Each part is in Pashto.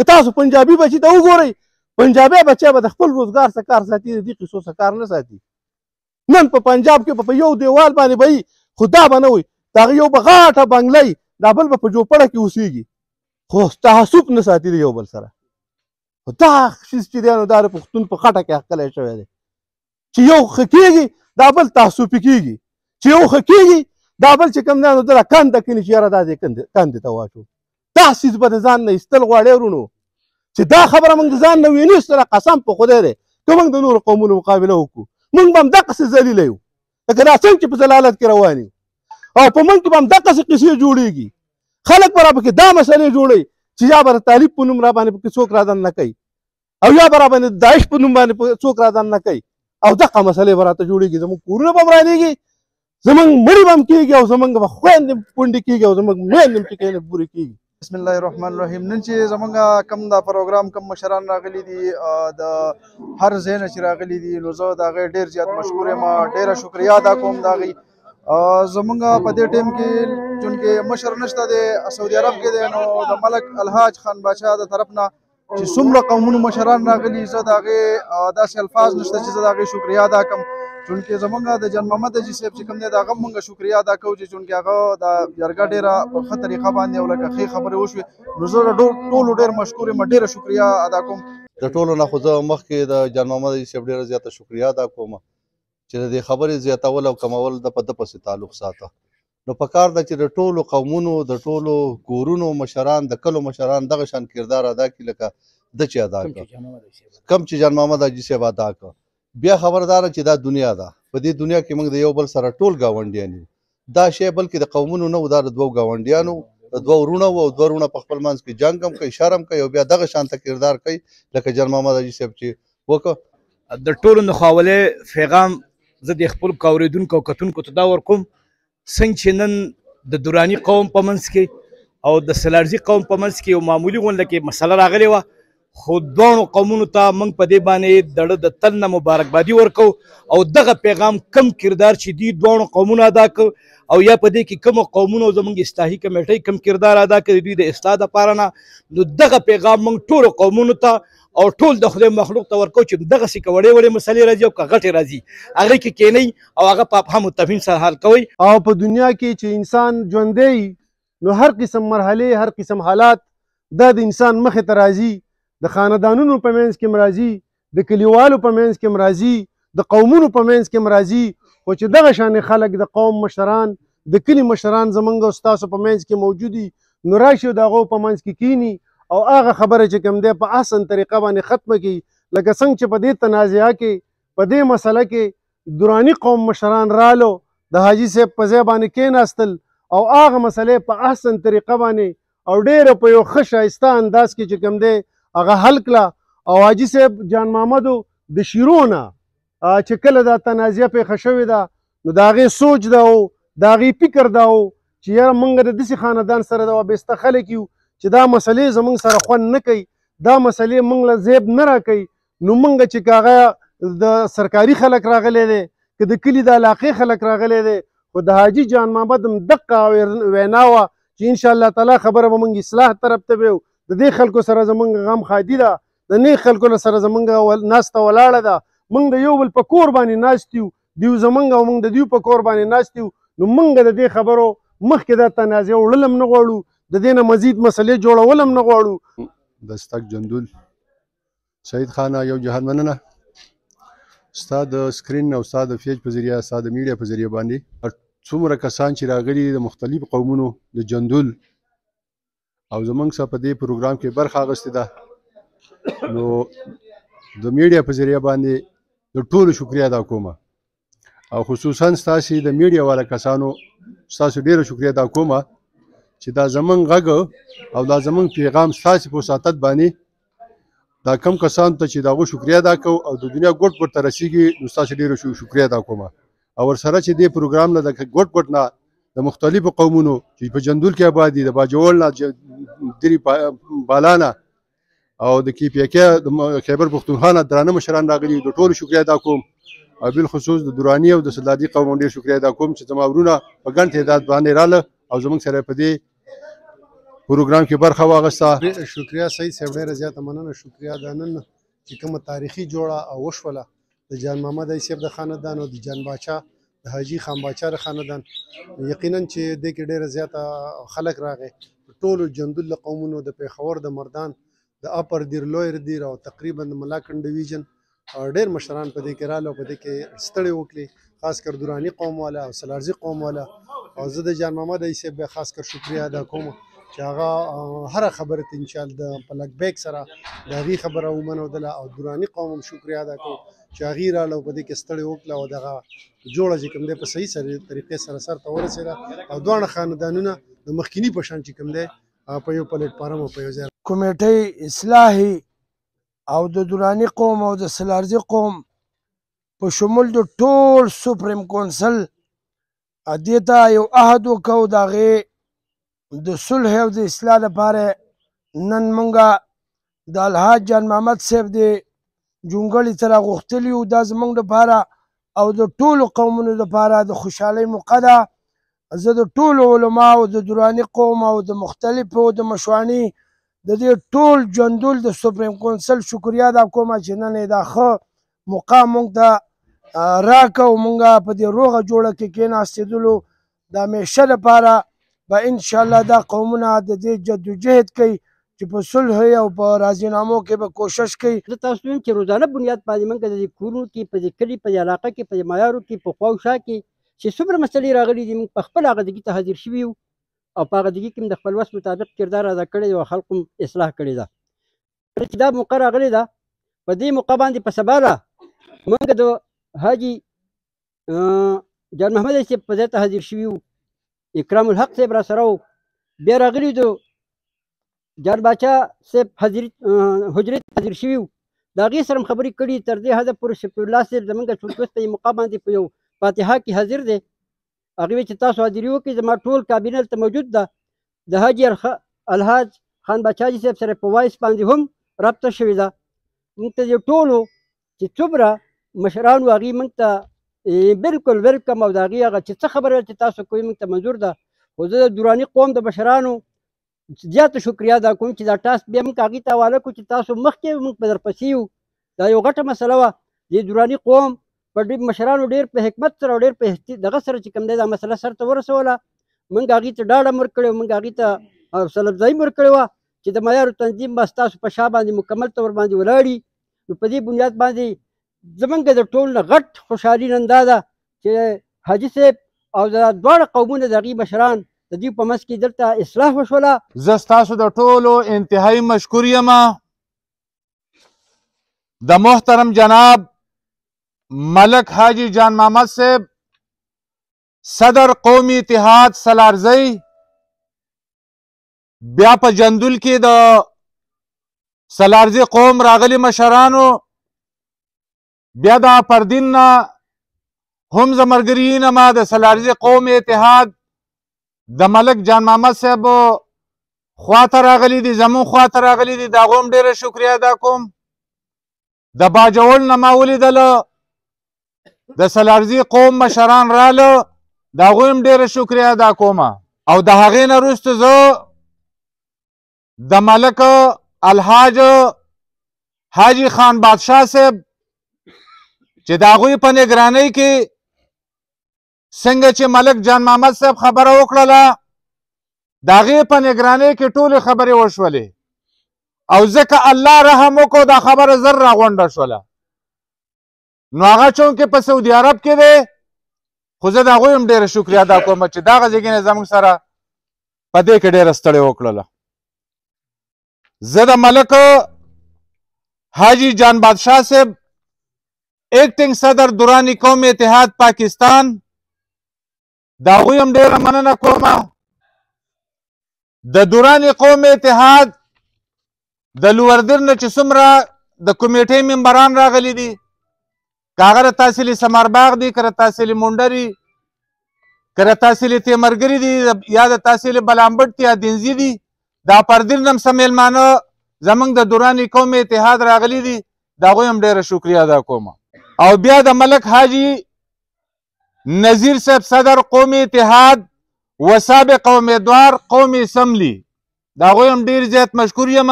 که تاسو پنجابي بچي ته وګورئ پنجابي بچی به د خپل روزګار څخه کار ساتي د دې قصو څخه کار نه ساتي. نن په پنجاب کې په یو دیوال باندې به وي خو دا به نه وي د هغه یو به غاټه بنګله وي دا بل به په جوپړه کې اوسېږي خو تعصب نه ساتي د یو بل سره. خو دا شیز چې دی نو دا د پښتون په خټه کې اخکلی شوی دی چې یو ښه کېږي دا بل تعصبي کېږي چې یو ښه کېږي دا بل چې کوم دی نو دله کنده کړي چې یاره دا دې کندې ته واچو. دا څیز به د ځان نه ایستل غواړې ورونو چې دا خبره موږ د ځان نه وینېستله قسم په خدای دی که موږ د نورو قومونو مقابله وکړو موږ به هم دقسې ذلیله یو لکه دا څنګه چې په ضلالت کې روان یو او په موږ کې به هم دقسې قصې جوړېږي. خلک به رابکې دا مسلې جوړوي چې یا به د طالب په نوم را باندې پکې څوک رادن نه کوي او یا به را باندې د داعش په نوم باندې څوک رادن نه کوي او دغه مسلې به راته جوړېږي. زموږ کورونه به هم رانېږي زموږ مړي به هم کېږي او زموږ به خویندې پونډې کېږي او زموږ میندې هم چې کوي پورې کېږي. بسم الله الرحمن الرحیم. نن چې زمونږ کم دا پروګرام کم مشران راغلي دي د هر ځای نه چې راغلي دي نو زه د هغې ډېر زیات مشکور یم ډېره شکریا ادا کوم د هغې. زمونږ په دې ټیم کې چونکې مشر نشته دی سعودي عرب کې دی نو د ملک الحاج خان باچا د طرف نه چې څومره قومونو مشران راغلي زه د هغې داسې الفاظ نشته چې زه د هغې شکریا ادا کړم چونکې زمونږ د جان محمد حاجي صاحب چې کوم دی د هغه مونږ شکریا ادا کوو چې چونکې هغه د جرګه ډېره په ښه طریقه باندې او لکه ښې خبرې وشوې نو زه د ټولو ډېر مشکور یم ډېره شکریا ادا کوم. د ټولو نه خو زه مخکې د جان محمد حاجي صاحب ډېره زیاته شکریا ادا کوم چې د دې خبرې زیاتول او کمول د په ده پسې تعلق ساته. نو پکار ده چې د ټولو قومونو د ټولو کورونو مشران د کلو مشران دغه شان کردار ادا کړي لکه ده چې ادا کړه کم چې جان محمد حاجي صاحب ادا کړه. بیا خبردار چې دا دنیا ده په دې دنیا کې موږ د یو بل سره ټول ګاونډیان یو دا شی بلکې د قومونو نه و دا د دوو ګاونډیانو د دوه ورونه وو او دوه ورونه په خپل منځ کې جنګ هم کوي شر هم کوي او بیا دغه شانته کردار کوي لکه جان محمد حاجي صاحب چې وکړه. د ټولو نه خواولې پیغام زه د خپل اورېدونکو او کتونکو ته دا ورکوم څنګه چې نن د دراني قوم په منځ کې او د سلارزي قوم په منځ کې یو معمولي غونډه کې مسله راغلې وه خو دواړو قومونو ته موږ په دې باندې دړه د تل نه مبارکبادي ورکو او دغه پیغام کم کردار چې دي دواړو قومونو ادا کړ او یا په دې کې کوم قومونو زموږ اصلاحي کمیټۍ کم کردار ادا کړی دوی د اصلاح دپاره نه نو دغه پیغام موږ ټولو قومونو ته او ټول د خدای مخلوق ته ورکو چې دغسې که وړې وړې مسلې راځي او که غټې راځي هغې کې کینئ او هغه په افهام و تفهیم سره حل کوئ. او په دنیا کې چې انسان ژوندی نو هر قسم مرحلې هر قسم حالات دا د انسان مخې ته راځي د خاندانونو په منځ کې هم راځي د کلیوالو په منځ کې هم راځي د قومونو په منځ کې هم راځي خو چې دغه شانې خلک د قوم مشران د کلي مشران زمونږ او ستاسو په منځ کې موجود دي نو راشي د هغو په منځ کې کینی او هغه خبره چې کوم دی په احسن طریقه باندې ختمه کړي لکه څنګه چې په دې تنازعه کې په دې مسله کې دراني قوم مشران رالو د حاجي صاحب په ځای باندې کېناستل او هغه مسلې په احسن طریقه باندې او ډېره په یو ښه ښایسته انداز کې چې کوم دی هغه حل کړه او حاجي صاحب جان محمدو د شیرو نه چې کله دا تنازعه پېښه شوې ده نو د هغې سوچ ده او د هغې فکر ده او چې یاره موږ د داسې خاندان سره د وابسته خلک یو چې دا مسلې زموږ سره خوند نه کوي دا مسلې موږ له زیب نه راکوي نو موږ چې که هغه د سرکاري خلک راغلی دی که د کلي د علاقې خلک راغلی دی خو د حاجي جان محمد هم دقه وینا وه چې انشاءالله تعالی خبره به موږ اصلاح طرف ته بیو د دې خلکو سره زمونږ غم خادي ده د نیک خلکو سره زمونږ ناسته ولاړه ده موږ د یو بل په کور باندې ناست یو دیو زمونږ او موږ د دوی په کور باندې ناست یو نو موږ د دې خبرو مخکې دا تنازع وړل هم نه غواړو د دې نه مزید مسلې جوړول هم نه غواړو. دستک جندول سعید خان یو جهان مننه ستا د سکرین او ستا د پیج په ذریعه ستا د میډیا په ذریعه باندې څومره کسان چې راغلي د مختلف قومونو د جندول او زمونږ سره په دې پروګرام کې برخه اخیستې ده نو د میډیا په ذریعه باندې د ټولو شکریا ادا کوم او خصوصا ستاسې د میډیا والا کسانو ستاسو ډېره شکریا ادا کوم چې دا زمونږ غږ او دا زمونږ پیغام ستاسې په وساطت باندې دا کم کسانو ته چې د هغو شکریا ادا کوو او د دنیا ګوټ ګوټ ته رسیږي نو ستاسې ډېره شکریا ادا کوم او ورسره چې دې پروګرام نه د ګوټ ګوټ نه د مختلفو قومونو چې په جندول کې آباد دي د باجوړ نه درې بالا نه او د KPK د خیبر پښتونخوا نه درانه مشران راغلي د ټولو شکریا ادا کوم او بالخصوص د دراني او د سلادي قوم ډېر شکریا ادا کوم چې زما ورونه په ګڼ تعداد باندې راله او زموږ سره په دې پروګرام کې برخه واغسته. شکریا سعید صاحب ډېره زیاته مننه. شکریا دا نن چې کومه تاریخي جوړه او وشوله د جان محمد عیسی صاحب د خاندان او د جان باچا د حاجي خان باچا د خاندان، یقینا چې دې کې ډېره زیاته خلک راغی ټولو جندول قومونو د پیښور د مردان د اپر دیر لویر دیر او تقریبا د ملاکنډ ډیویژن ډېر مشران په دې کې راغله او په دې کې ستړي وکړي، خاص کر دراني قوم والا او سلارزي قوم والا. او زه د جان محمد عیسی صاحب خاص کر شکریا ادا کوم چې هغه هر خبره ته انشاءالله د پلک بیگ سره د هغې خبره ومنودله او دراني قوم هم شکریا ادا کوم چې هغې راغله او په دې کې ستړې وکړه او دغه جوړه چې کوم دی په صحیح طریقې سره سرته ورسېده او دواړه خاندانونه د مخکیني په شان چې کوم دی په یو پلیټفارم او په یو ځای کمیټۍ اصلاحي او د دراني قوم او د سلارزي قوم په شمول د ټول سپریم کونسل دې ته یو عهد وکړو د هغې د صلح او د اصلاح لپاره نن موږ د الحاج جان محمد صاحب د جونګړې ته راغوښتلي یو. دا زموږ لپاره او د ټولو قومونو لپاره د خوشحالۍ موقع ده. زه د ټولو علماو د دراني قوم او د مختلفو د مشواني د دې ټول جندول د سپریم کونسل شکریا ادا کوم چې نن یې دا ښه موقع موږ ته راکړه او موږ په دې روغه جوړه کې کېناستېدلو د همیشه لپاره به انشاءالله دا قومونه د دې جدوجهد کوي چې په صلح او په راضینامو کې به کوشش کوي. زه تاسو وایم چې روزانه بنیاد باندې موږ د دې کورونو کې په دې کلي په دې علاقه کې په دې معیارو کې په خوا او شا کې چې څومره مسلې راغلي دي موږ په خپل هغه دګي ته حاضر شوي یو او په هغه دګي کې د خپل وس مطابق کردار ادا کړی دی او خلکو اصلاح کړې ده. چې دا موقع راغلی ده په دې موقع باندې په سباله موږ د حاجي جان محمد عیسی صاحب په ځای ته حاضر شوي یو، اکرام الحق صاحب را سره و، بیا راغلي دو جان باچا صاحب حجرې ته حاضر شوي وو، د هغې سره هم خبرې کړي تر دې حده پورې شفیع الله صاحب زموږ چوکوس په موقع باندې په یو فاتحه کې حاضر دی. هغې ویل چې تاسو حاضري وکړئ، زما ټول کابینه هلته موجود ده. د حاجي الحاج خان باچا حاجي صاحب سره په وایس باندې هم رابطه شوې ده. موږ ته دې ټولو چې څومره مشران وو هغې موږ ته بالکل ویلکم او د هغې هغه چې څه خبره چې تاسو کوئ موږ ته منظور ده. خو زه د دراني قوم د مشرانو زیاته شکریا ادا کوم چې دا ټاسک بیا موږ هغې ته حواله کړو چې تاسو مخکې موږ په درپسې یو. دا یو غټه مسله وه. د دراني قوم په مشرانو ډېر په حکمت سره او ډېر په دغه سره چې کوم دی دا مسله سرته ورسوله. موږ هغې ته ډاډ هم ورکړی، موږ هغې ته حوصله افزایي هم ورکړې وه چې د معیارو تنظیم به ستاسو په شا باندې مکمل طور باندې ولاړي. نو په دې بنیاد باندې زموږ د ټول نه غټ خوشحالي نن دا ده چې حاجي صاحب او د دواړه قومونه د هغې مشران د دې په منځ کې دلته اصلاح وشوله. زه ستاسو د ټولو انتهایي مشکور یم. د محترم جناب ملک حاجی جان محمد صاحب صدر قومی اتحاد سلارزی بیا په جندول کې د سلارزی قوم راغلي مشرانو بیا د پردین نه هم زه ملګري یم د سلارزي قوم اتحاد د ملک جان محمد صاحب خواته راغلي دي، زمون خواته راغلي دي، د هغو هم ډېره شکریا ادا کوم. د باجوړ نه ما ولیدله د سلارزي قوم مشران راله، د هغوی هم ډېره شکریا ادا کوم. او د هغې نه وروسته زه د ملک الحاج حاجي خان بادشاه صاحب چې د هغوی په نګرانۍ کې څنګه چې ملک جان محمد صاحب خبره وکړله د هغې په نګرانۍ کې ټولې خبرې وشولې او ځکه الله رحم وکړو دا خبره زر راغونډه شوله. نو هغه چونکې په سعودي عرب کې دی خو زه د هغوی هم ډېره شکریا ادا کوم چې دغه ځای کې زموږ سره په دې کې ډېره ستړې وکړله. زه د ملک حاجی جان بادشاه صاحب ایکټنګ صدر دراني قوم اتحاد پاکستان د هغوی هم ډېره مننه کومه. د دراني قوم اتحاد د لوردر نه چې څومره د کمیټې ممبران راغلي دي، که هغه د تحصیل سمرباغ دي، که د تحصیل منډري، که د تحصیل تیمرګري دي یا د تحصیل بلامبټ یا دینزي دي، دا پردین هم څه میلمانه زموږ د دراني قوم اتحاد راغلي دي، د هغوی هم ډېره شکریا ادا کوم. او بیا د ملک حاجي نذیر صاحب صدر قومي اتحاد و سابق امیدوار قومي اسمبلی د هغوی هم ډېر زیات مشکور یم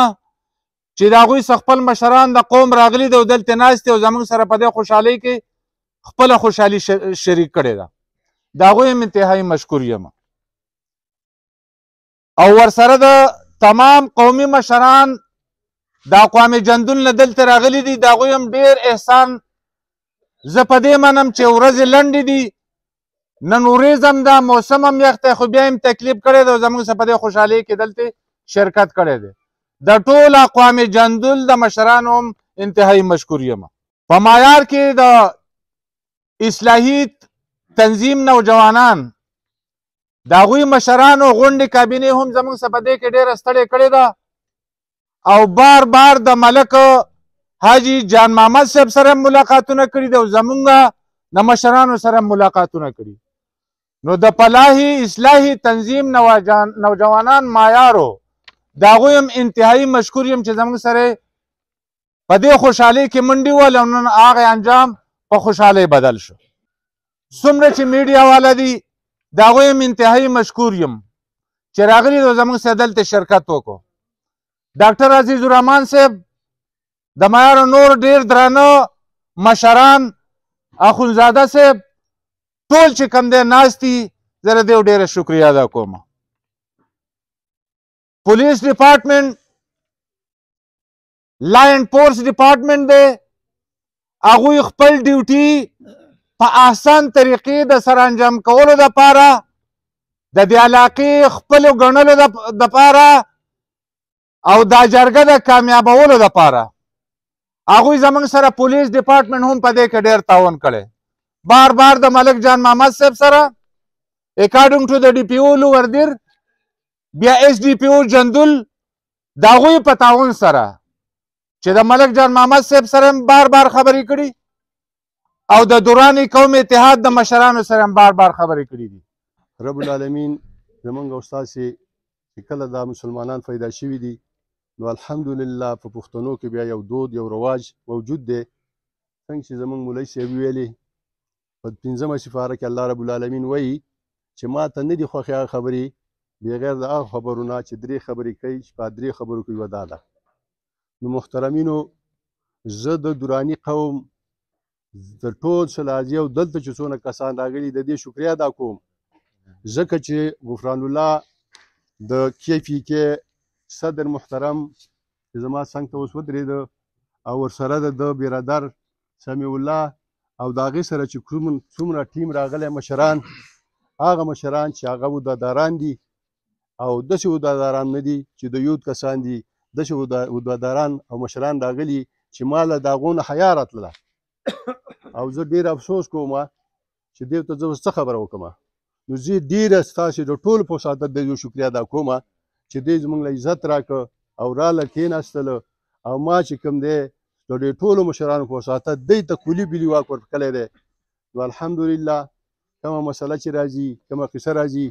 چې د هغوی څخه خپل مشران د قوم راغلي دي او دلته ناست دي او زموږ سره په دې خوشحالۍ کې خپله خوشحالي شریک کړې ده. د هغوی هم انتهایي مشکور یم. او ورسره د تمام قومي مشران د اقوام جندون نه دلته راغلي دي، د هغوی هم ډېر احسان. زه په دې منم چې ورځې لنډې دي، نن ورځ هم ده، موسم هم یخ دی، خو بیا هم تکلیف کړی دی او زموږ سره په دې خوشحالۍ کې دلته شرکت کړی دی. د ټول اقوام جندول د مشرانو هم انتهایي مشکور یم. په معیار کې د اصلاحي تنظیم نوجوانان د هغوی مشرانو غونډې کابینې هم زموږ سره په دې کې ډېره ستړې کړې ده او بار بار د ملک حاجي جان محمد صاحب سره ملاقاتونه کړي دي او زمونږ د مشرانو سره ملاقاتونه کړي. نو د فلاحي اصلاحي تنظیم نوجوانان مایارو د هغوی هم انتهایي مشکور یم چې زموږ سره په دې خوشحالۍ کې منډې ول او نن هغه انجام په خوشحالۍ بدل شو. څومره چې میډیا والا دي د هغوی هم انتهایي مشکور یم چې راغلي دي زموږ سره دلته شرکت وکړو. ډاکټر عزیز الرحمن صاحب، د معیار نور ډېر درانه مشران، اخونزاده صاحب، ټول چې کوم دی ناست دي، زه د دې ډېره شکریه ادا کوم. پولیس ډپارټمنټ، لا اینډ فورس ډپارټمنټ دی، هغوی خپل ډیوټي په احسن طریقې د سرانجام کولو دپاره، د دې علاقې خپلو ګڼلو دپاره او دا جرګه د کامیابولو دپاره هغوی زموږ سره پولیس ډپارټمنټ هم په دې کې ډېر تعاون کړی. بار بار د ملک جان محمد صاحب سره اکارډنګ ټو د ډي پي او لوردیر، بیا ایس ډي پي او جندول، د هغوی په تعاون سره چې د ملک جان محمد صاحب سره هم بار بار خبرې کړي او د دوران قوم اتحاد د مشرانو سره هم بار بار خبرې کړي دي. رب العالمین زمونږ او ستاسې چې کله دا مسلمانان پیدا شوي دي نو الحمدلله په پښتنو کې بیا یو دود، یو رواج موجود دی. څنګه چې زمونږ مولوي صاحب ویلې په 5مه سپاره کې الله رب العالمین وایي چې ما ته نه دي خوښې هغه خبرې بغیر د هغه خبرو نه چې 3 خبرې کوي، چې په 3 خبرو کې یوه دا ده. نو محترمینو، زه د دراني قوم د ټول شلازي او دلته چې څونه کسان راغلي د دې شکریه ادا کوم، ځکه چې غفران الله د KPK صدر محترم چې زما څنګ ته اوس ودرېده او ورسره د برادر سمیع الله او د هغې سره چې څومره ټیم راغلی مشران، هغه مشران چې هغه وداداران دي او داسې وداداران نه دي چې د یود کسان دي، داسې وداداران او مشران راغلي چې ما له د هغو نه حیا راتلله او زه ډېر افسوس کوم چې دې ته زه اوس څه خبره وکړم. نو زه ډېره ستاسې د ټولو په سعادت د شکریه ادا کوم چې دې زموږ له عزت راکړه او راله کېناستله او ما چې کوم دی د دې ټولو مشرانو په سعادت دوی ته کلي بلي واک ورکړی دی. نو الحمدلله کومه مسله چې راځي، کومه قصه راځي،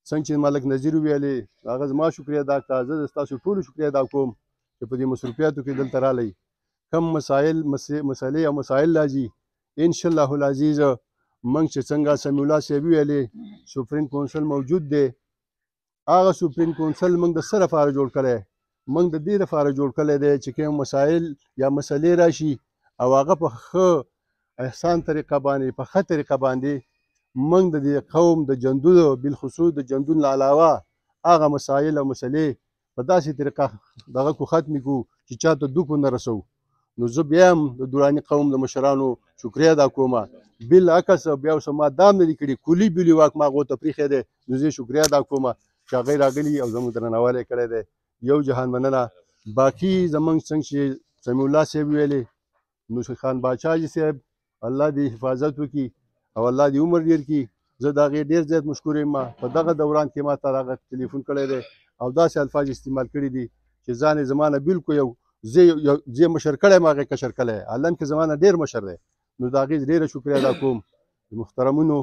څنګه چې ملک نظیر ویلې هغه زما شکریه ادا کړه، زه د ستاسو ټولو شکریه ادا کوم چې په دې مصروفیاتو کې دلته رالی. کم مسایل او مسایل راځي انشاءالله العزیز موږ چې څنګه سمیع الله صاحب ویلې سپریم کونسل موجود دی، هغه سپریم کونسل موږ د څه لپاره جوړ کړی؟ موږ د دې لپاره جوړ کړی دی چې کوم مسایل یا مسلې راشي او هغه په ښه احسان طریقه باندې، په ښه طریقه باندې موږ د دې قوم د جندونو بالخصوص د جندون نه علاوه هغه مسایل او مسلې په داسې طریقه دغه کو ختمې کړو چې چاته دوک ونه رسوو. نو زه بیا هم د دراني قوم د مشرانو شکریه ادا کوم. بالعکس بیا اوس ما دا هم نه دي کړي، کلي بلي واک ما هغو ته پرېښی دی. نو زه شکریه ادا کوم چې هغوی راغلي او زموږ درناولی کړی دی. یو جهان مننه. باقي زموږ څنګه چې سمیع الله صاحب ویلې، نو خان باچا جي صاحب الله دې حفاظت وکړي او الله دې عمر ډېر کړي. زه د هغې ډېر زیات مشکور یم. په دغه دوران کې ما ته هغه ټلیفون کړی دی او داسې الفاظ استعمال کړي دي چې ځان یې زما نه بلکل یو زه مشر کړی یم، هغې کشر کړی، حالان کې زما نه ډېر مشر دی. نو د هغې ډېره شکریه ادا کوم. محترمونو،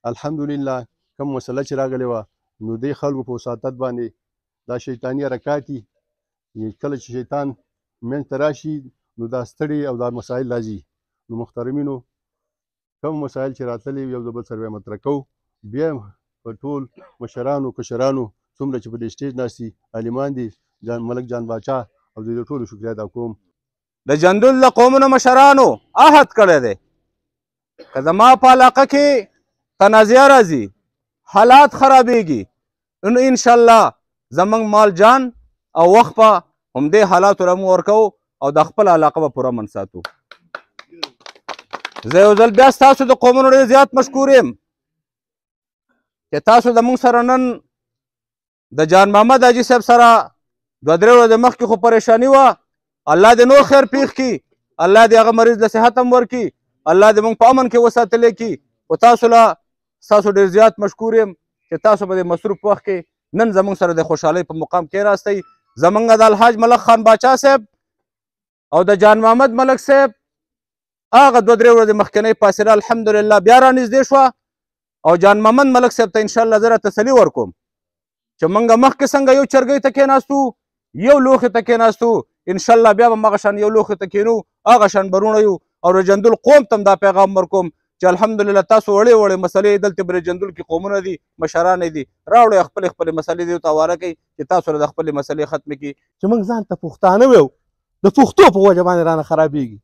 الحمدلله کوم مسله چې راغلې وه نو دې خلکو په وساطت باندې دا شیطاني حرکات دي، کله چې شیطان منځ ته راشي نو دا ستړي او دا مسایل راځي. نو محترمینو، کوم مسایل چې راتلي یو د بل سره بیا مطرح کوو. بیا په ټول مشرانو کشرانو څومره چې په دې سټیج ناست دي عالمان دي ملک جان باچا او د ټولو شکریه ادا کوم. د جندول د قومونو مشرانو عهد کړی دی که زما په علاقه کې تنازعه راځي حالات خرابېږي نو انشاءالله زموږ مال جان او وخت په همدې حالاتو رمو ورکوو او د خپل علاقه به پوره من ساتو. زه یو ځل بیا ستاسو د قومونو ډېر زیات مشکور یم چې تاسو زموږ سره نن د جان محمد حاجي صاحب سره 2-3 ورځې مخکې خو پریشاني وه. الله دې نور خیر پیښ کړي، الله دې هغه مریض له صحت هم ورکړي، الله دې موږ په امن کې وساتلی کړي. خو تاسو له ستاسو ډېر زیات مشکور یم چې تاسو په دې مصروف وخت کې نن زموږ سره د خوشحالۍ په مقام کې راستئ. زموږ د الحاج ملک خان باچا صاحب او د جان محمد ملک صاحب هغه 2-3 ورځې مخکنۍ فاصله الحمدلله بیا رانږدې شوه او جان محمد ملک صاحب ته انشاءالله زه تسلي ورکوم چې موږ مخکې څنګه یو چرګۍ ته کېناستو یو لوښې ته کېناستو انشاءالله بیا به همغه شان یو لوښې ته کېنو هغه شان به یو او رجندل قوم ته هم دا پیغام ورکوم چې الحمدلله تاسو وړې وړې مسلې دلته په رجندل کې قومونه دي مشران دي راوړئ خپلې خپلې مسلې دې ورته هواره کوئ چې تاسو سره د خپلې مسلې ختمې کړي. چې موږ ځان ته پښتانه ویو د پښتو په وجه باندې رانه خرابېږي.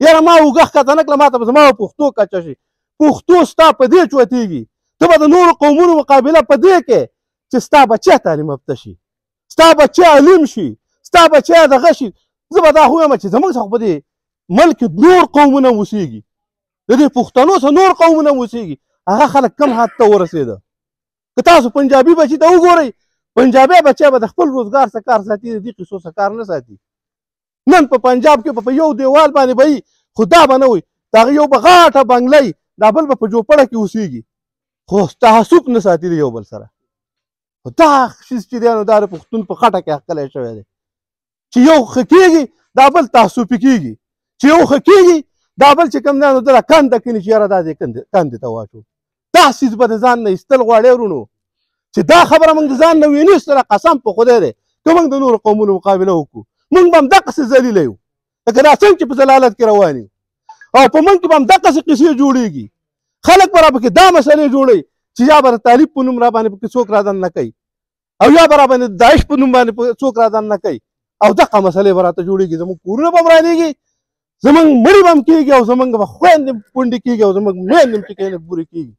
یاره ما اوږه ښکته نه کړه ما ته به زما پښتو کچه شي. پښتو ستا په دې چوتېږي ته به د نورو قومونو مقابله په دې کې چې ستا بچی تعلیم یافته شي، ستا بچی علیم شي، ستا بچی دغه شي. زه به دا خو وایم چې زموږ څخه په دې ملک نور قومونه اوسېږي، د دې پښتنو څخه نور قومونه اوسېږي. هغه خلک کم حد ته ورسېده. که تاسو پنجابي بچي ته وګورئ پنجابي بچی به د خپل روزګار څخه کار ساتي د دې قصو څخه کار نه ساتي. نن په پنجاب کې په یو دیوال باندې به وي خو دا به نه وي د هغه یو به غاټه بنګله دا بل به په جوپړه کې اوسېږي خو تعصب نه ساتي د یو بل سره. خو دا شیز چې دی نو دا د پښتون په خټه کې ښکلی شوی دی چې یو ښه کېږي دا بل تعصبي کېږي، چې یو ښه کېږي دا بل چې کوم دی نو دله کنده کړي چې یاره دا دې کندې ته واچو. دا څیز به د ځان نه ایستل غواړې ورونو چې دا خبره موږ د ځان نه وینېستله قسم په خدای دی که موږ د نورو قومونو مقابله وکړو موږ به هم دقسې ذلیله یو لکه دا څنګه چې په ضلالت کې روان یو او په موږ کې به هم دقسې قصې جوړېږي. خلک به را پکې دا مسلې جوړوي چې یا به د طالب په نوم را باندې پکې څوک رادن نه کوي او یا به را باندې د داعش په نوم باندې څوک رادن نه کوي او دغه مسلې به راته جوړېږي. زموږ کورونه به هم رانېږي، زموږ مړي به هم کېږي او زموږ به خویندې پونډې کېږي او زموږ میندې هم چې کوي پورې کېږي.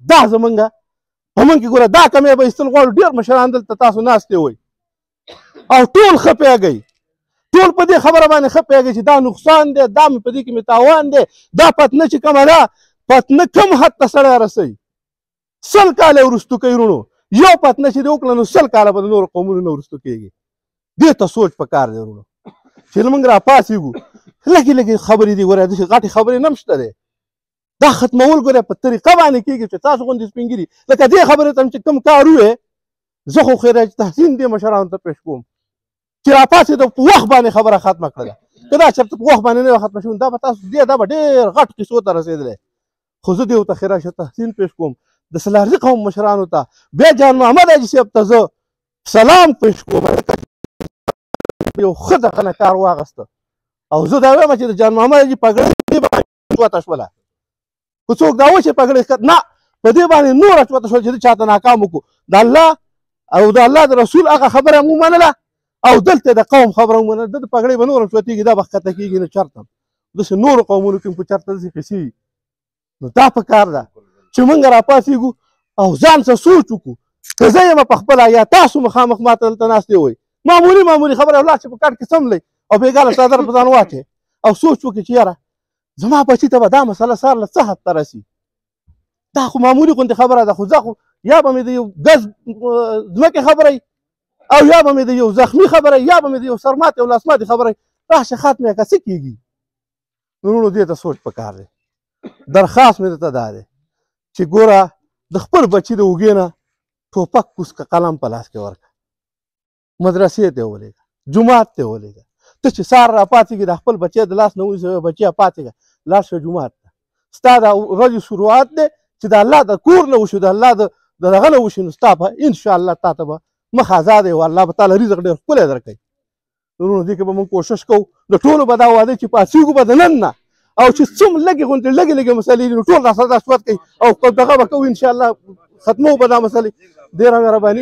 دا زموږ په موږ کې ګوره دا کمې به ایستل غواړو. ډېر مشران دلته تاسو ناستې وئ او ټول ښه پوهېږئ، ټول په دې خبره باندې ښه پوهېږئ چې دا نقصان دی، دا مې په دې کې مې تاوان دی، دا فتنه چې کومه ده فتنه کم حد ته سړی رسوي. 100 کاله وروستو کوي وروڼو، یو فتنه چې دې وکړه نو 100 کاله به د نورو قومونو نه وروستو کېږي. دې ته سوچ پکار دی وروڼو چې موږ راپاڅېږو. لږې لږې خبرې دي ګوره داسې غټې خبرې نه هم شته دی. دا ختمول ګوره په طریقه باندې کېږي چې تاسو غوندې سپین ږیري لکه دې خبرې ته هم چې کوم کار ووې زه خو خیراج تحسین دې مشرانو ته پېښ کوم چې راپاڅېده په وخت باندې خبره ختمه کړله. که دا چېرته په وخت باندې نه وه ختمه شوې دا به تاسو دا به ډېر غټ قصو ته رسېدلی. خو زه دې ورته خیراج تحسین پېښ کوم د سلارزي قوم مشرانو ته بیا جان محمد حاجي صاحب ته زه سلام پېښ کوم. یو ښه دغه نه کار واخېسته او زه دا وایم چې د جان محمد حاجي پګړۍ چوته شوله که څوک دا و چې پګړۍ نه په دې باندې نوره چوته شول چې د چاته ناکام وکړو. د الله او د الله د رسول هغه خبره مو منله او دلته د قوم خبره مو منله. د پګړۍ به نوره چوتېږي دا به ښکته کېږي نه چرته داسې نورو قومونو کې په چرته داسې قصې وي. نو دا پکار ده چې موږ راپاڅېږو او ځان څه سوچ وکړو. که زه یم په خپله یا تاسو مخامخ ماته دلته ناستې وئ معمولي خبره ولاړ چې په کټ کې څملئ او بېګاله څادر په ځان واچئ او سوچ وکړئ چې یاره زما بچي ته به دا مسله سهار له څه حد ته رسي. دا خو معمولي غوندې خبره ده خو زه خو یا به مې د یو ګز ځمکې خبره او یا به مې د یو زخمي خبره یا به مې د یو سرماتې او لاسماتې خبره راشه ختمه که څه کېږي. نورونو دې ته سوچ پکار دی. درخواست مې درته دا دی چې ګوره د خپل بچي د اوږې نه ټوپک کوز که قلم په لاس کې ورکړه مدرسې ته ولېږه جومات ته ولېږه. ته چې سهار راپاڅېږې د خپل بچی د لاس نه ونیسې بچیه پاڅېږه لاړ شه جومات ته. ستا د ورځې شروعات دی چې د الله د کور نه وشي د الله د دغه نه وشي نو ستا به انشاءالله تا ته به مخ ازاد وي او الله به تعالی رزق ډېر ښکلی درکوي. نورونو دې کې به موږ کوشش کوو د ټولو به دا واده چې پاڅېږو به د نن نه او چې څوم لږې غوندې لږې مسلې دي نو ټول راسره دا صفت کوي او دغه به کوو انشاءالله ختمو به دا مسلې. ډېره مهرباني.